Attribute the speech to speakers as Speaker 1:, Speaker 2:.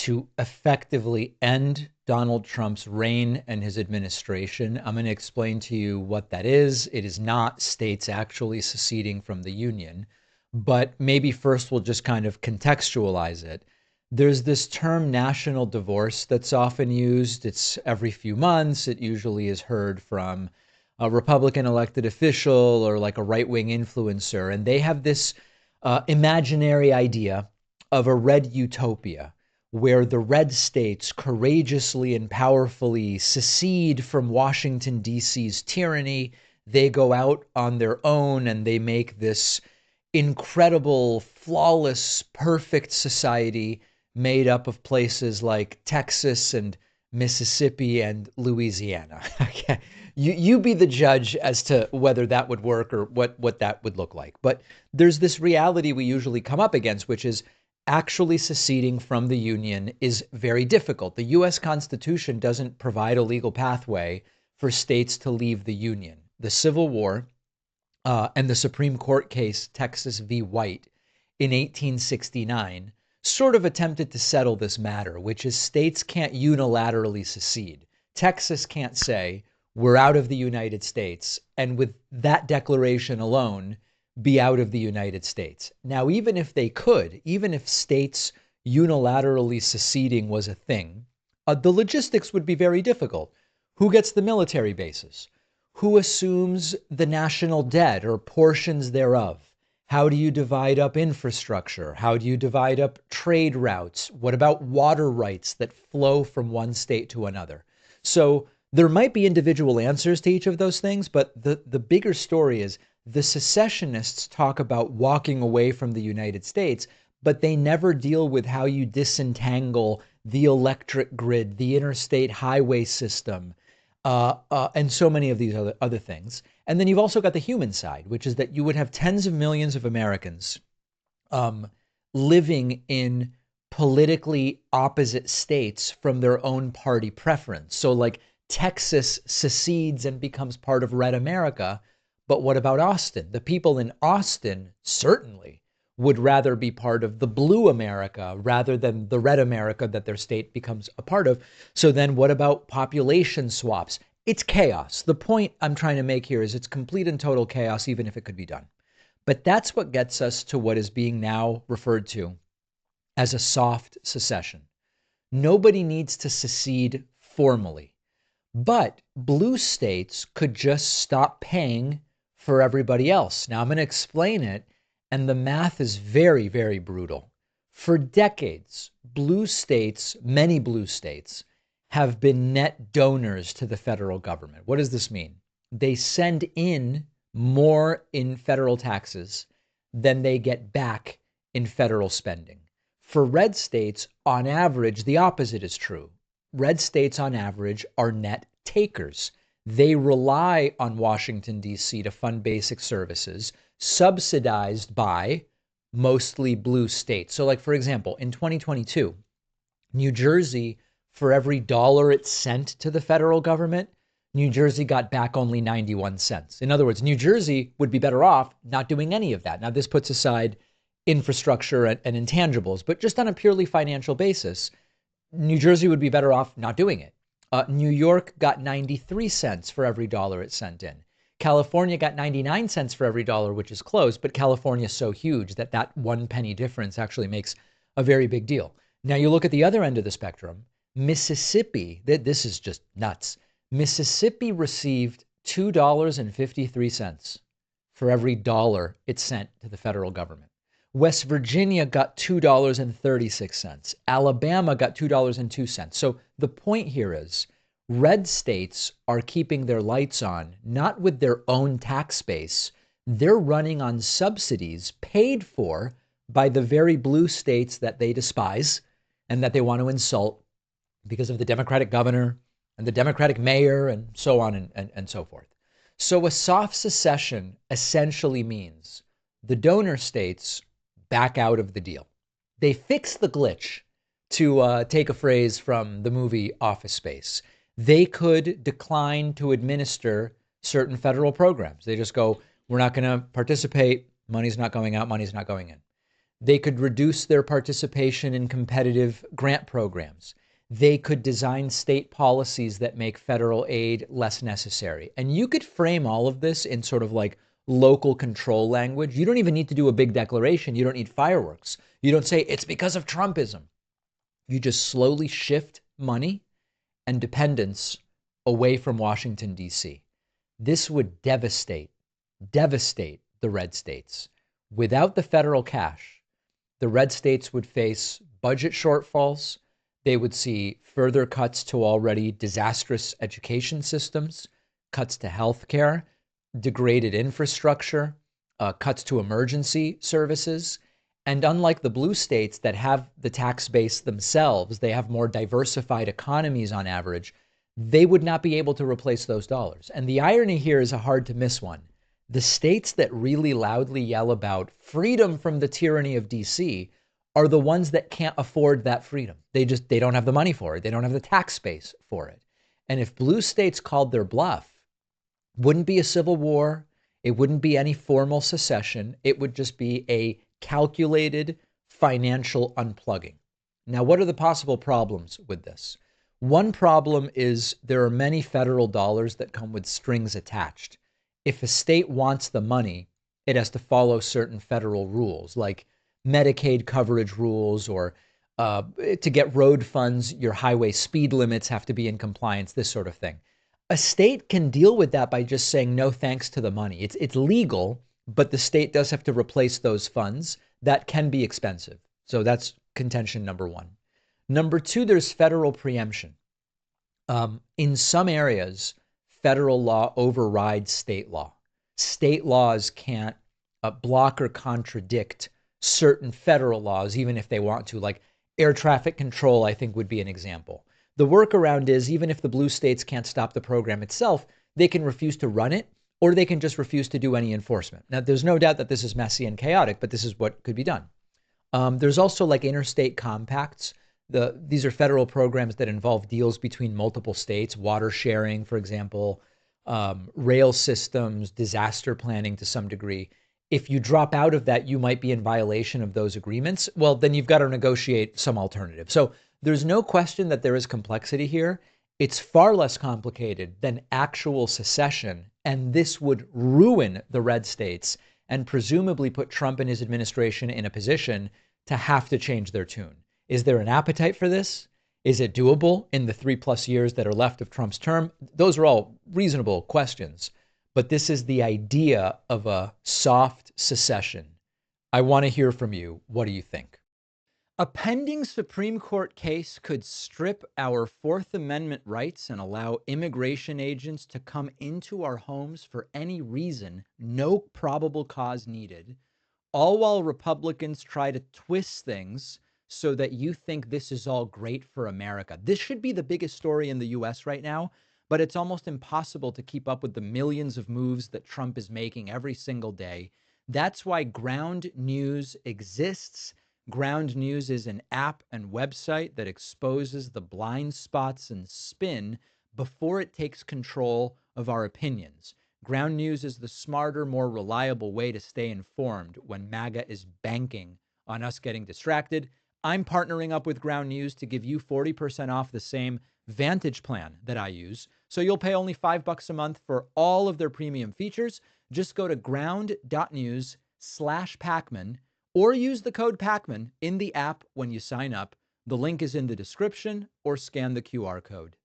Speaker 1: to effectively end Donald Trump's reign and his administration. I'm going to explain to you what that is. It is not states actually seceding from the Union, but maybe first we'll just kind of contextualize it. There's this term national divorce that's often used. It's every few months. It usually is heard from a Republican elected official or like a right wing influencer. And they have this imaginary idea of a red utopia where the red states courageously and powerfully secede from Washington, D.C.'s tyranny. They go out on their own and they make this incredible, flawless, perfect society made up of places like Texas and Mississippi and Louisiana. Okay. You be the judge as to whether that would work or what that would look like. But there's this reality we usually come up against, which is actually seceding from the Union is very difficult. The US Constitution doesn't provide a legal pathway for states to leave the Union. The Civil War and the Supreme Court case, Texas v. White, in 1869, sort of attempted to settle this matter, which is states can't unilaterally secede. Texas can't say, we're out of the United States, and with that declaration alone, be out of the United States. Now, even if they could, even if states unilaterally seceding was a thing, the logistics would be very difficult. Who gets the military bases? Who assumes the national debt or portions thereof? How do you divide up infrastructure? How do you divide up trade routes? What about water rights that flow from one state to another? So there might be individual answers to each of those things, but the bigger story is the secessionists talk about walking away from the United States, but they never deal with how you disentangle the electric grid, the interstate highway system, and so many of these other things. And then you've also got the human side, which is that you would have tens of millions of Americans living in politically opposite states from their own party preference. So like Texas secedes and becomes part of Red America. But what about Austin? The people in Austin certainly would rather be part of the blue America rather than the red America that their state becomes a part of. So then what about population swaps? It's chaos. The point I'm trying to make here is it's complete and total chaos, even if it could be done. But that's what gets us to what is being now referred to as a soft secession. Nobody needs to secede formally, but blue states could just stop paying for everybody else. Now I'm going to explain it, and the math is very, very brutal. For decades, blue states, many blue states, have been net donors to the federal government. What does this mean? They send in more in federal taxes than they get back in federal spending. For red states, on average, the opposite is true. Red states, on average, are net takers. They rely on Washington, D.C. to fund basic services subsidized by mostly blue states. So like, for example, in 2022, New Jersey, for every dollar it sent to the federal government, New Jersey got back only 91 cents. In other words, New Jersey would be better off not doing any of that. Now, this puts aside infrastructure and intangibles, but just on a purely financial basis, New Jersey would be better off not doing it. New York got 93 cents for every dollar it sent in. California got 99 cents for every dollar, which is close, but California is so huge that that 1 penny difference actually makes a very big deal. Now you look at the other end of the spectrum, Mississippi, this is just nuts. Mississippi received $2.53 for every dollar it sent to the federal government. West Virginia got $2.36. Alabama got $2.02. So the point here is red states are keeping their lights on, not with their own tax base. They're running on subsidies paid for by the very blue states that they despise and that they want to insult because of the Democratic governor and the Democratic mayor and so on and so forth. So a soft secession essentially means the donor states back out of the deal. They fix the glitch, to take a phrase from the movie Office Space. They could decline to administer certain federal programs. They just go, we're not going to participate. Money's not going out. Money's not going in. They could reduce their participation in competitive grant programs. They could design state policies that make federal aid less necessary. And you could frame all of this in sort of like local control language. You don't even need to do a big declaration. You don't need fireworks. You don't say it's because of Trumpism. You just slowly shift money and dependence away from Washington, D.C. This would devastate the red states. Without the federal cash, the red states would face budget shortfalls. They would see further cuts to already disastrous education systems, cuts to healthcare, degraded infrastructure, cuts to emergency services. And unlike the blue states that have the tax base themselves, they have more diversified economies on average, they would not be able to replace those dollars. And the irony here is a hard to miss one. The states that really loudly yell about freedom from the tyranny of DC are the ones that can't afford that freedom. They don't have the money for it. They don't have the tax base for it. And if blue states called their bluff, wouldn't be a civil war. It wouldn't be any formal secession. It would just be a calculated financial unplugging. Now, what are the possible problems with this? One problem is there are many federal dollars that come with strings attached. If a state wants the money, it has to follow certain federal rules, like Medicaid coverage rules, or to get road funds, your highway speed limits have to be in compliance, this sort of thing. A state can deal with that by just saying no thanks to the money. It's legal, but the state does have to replace those funds. That can be expensive. So that's contention number one. Number two, there's federal preemption. In some areas, federal law overrides state law. State laws can't block or contradict certain federal laws, even if they want to, like air traffic control, I think would be an example. The workaround is even if the blue states can't stop the program itself, they can refuse to run it, or they can just refuse to do any enforcement. Now, there's no doubt that this is messy and chaotic, but this is what could be done. There's also like interstate compacts. These are federal programs that involve deals between multiple states, water sharing, for example, rail systems, disaster planning to some degree. If you drop out of that, you might be in violation of those agreements. Well, then you've got to negotiate some alternative. So there's no question that there is complexity here. It's far less complicated than actual secession, and this would ruin the red states and presumably put Trump and his administration in a position to have to change their tune. Is there an appetite for this? Is it doable in the 3+ years that are left of Trump's term? Those are all reasonable questions, but this is the idea of a soft secession. I want to hear from you. What do you think? A pending Supreme Court case could strip our Fourth Amendment rights and allow immigration agents to come into our homes for any reason, no probable cause needed, all while Republicans try to twist things so that you think this is all great for America. This should be the biggest story in the US right now, but it's almost impossible to keep up with the millions of moves that Trump is making every single day. That's why Ground News exists. Ground News is an app and website that exposes the blind spots and spin before it takes control of our opinions. Ground News is the smarter, more reliable way to stay informed when MAGA is banking on us getting distracted. I'm partnering up with Ground News to give you 40% off the same Vantage plan that I use. So you'll pay only $5 a month for all of their premium features. Just go to ground.news/Pacman or use the code Pacman in the app when you sign up. The link is in the description or scan the QR code.